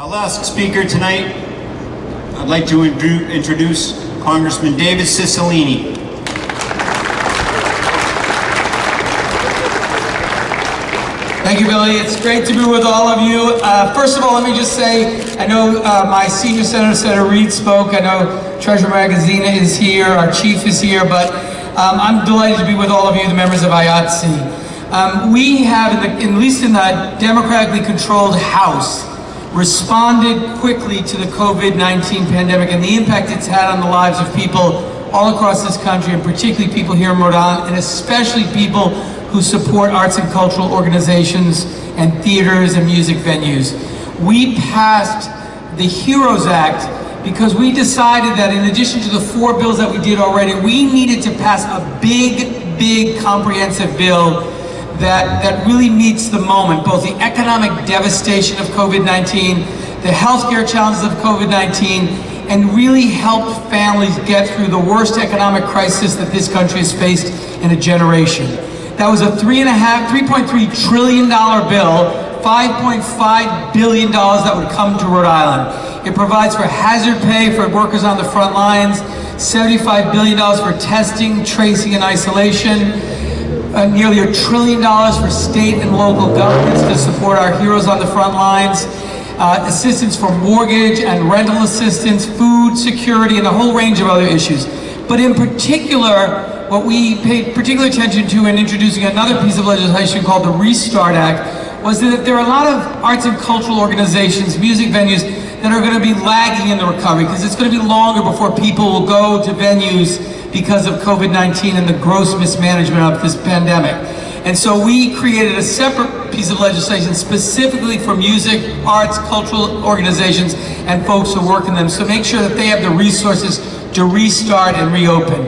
Our last speaker tonight, I'd like to introduce Congressman David Cicilline. Thank you, Billy. It's great to be with all of you. First of all, let me just say, I know my senior senator, Senator Reid, spoke. I know Treasurer Magazina is here, our chief is here, but I'm delighted to be with all of you, the members of IATSE. We have, at least in the democratically controlled House, responded quickly to the COVID-19 pandemic and the impact it's had on the lives of people all across this country, and particularly people here in Rhode Island, and especially people who support arts and cultural organizations and theaters and music venues. We passed the HEROES Act because we decided that in addition to the 4 bills that we did already, we needed to pass a big comprehensive bill that really meets the moment, both the economic devastation of COVID-19, the healthcare challenges of COVID-19, and really help families get through the worst economic crisis that this country has faced in a generation. That was a $3.3 trillion bill, $5.5 billion that would come to Rhode Island. It provides for hazard pay for workers on the front lines, $75 billion for testing, tracing, and isolation, nearly $1 trillion for state and local governments to support our heroes on the front lines, assistance for mortgage and rental assistance, food security, and a whole range of other issues. But in particular, what we paid particular attention to in introducing another piece of legislation called the Restart Act was that there are a lot of arts and cultural organizations, music venues, that are going to be lagging in the recovery because it's going to be longer before people will go to venues because of COVID-19 and the gross mismanagement of this pandemic. And so we created a separate piece of legislation specifically for music, arts, cultural organizations, and folks who work in them, so make sure that they have the resources to restart and reopen.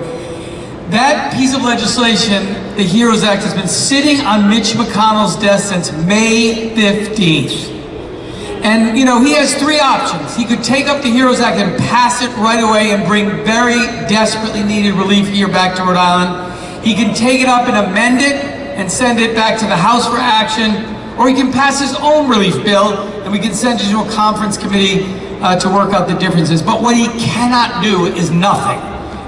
That piece of legislation, the HEROES Act, has been sitting on Mitch McConnell's desk since May 15th. And, you know, he has 3 options. He could take up the HEROES Act and pass it right away and bring very desperately needed relief here back to Rhode Island. He can take it up and amend it and send it back to the House for action, or he can pass his own relief bill and we can send it to a conference committee to work out the differences. But what he cannot do is nothing.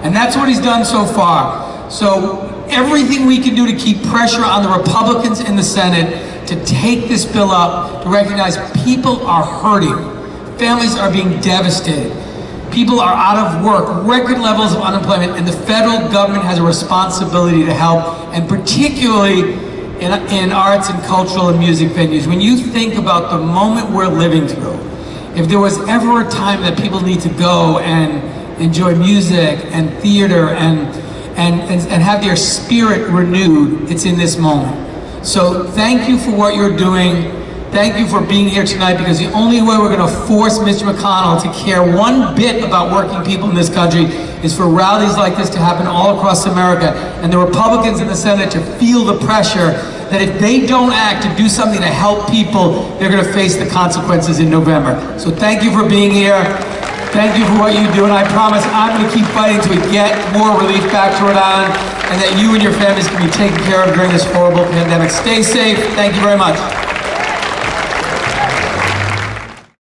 And that's what he's done so far. So everything we can do to keep pressure on the Republicans in the Senate to take this bill up, to recognize people are hurting. Families are being devastated. People are out of work, record levels of unemployment, and the federal government has a responsibility to help, and particularly in arts and cultural and music venues. When you think about the moment we're living through, if there was ever a time that people need to go and enjoy music and theater and have their spirit renewed, it's in this moment. So thank you for what you're doing. Thank you for being here tonight, because the only way we're going to force Mitch McConnell to care one bit about working people in this country is for rallies like this to happen all across America, and the Republicans in the Senate to feel the pressure that if they don't act to do something to help people, they're going to face the consequences in November. So thank you for being here. Thank you for what you do, and I promise I'm going to keep fighting till we get more relief back to Rhode Island, and that you and your families can be taken care of during this horrible pandemic. Stay safe. Thank you very much.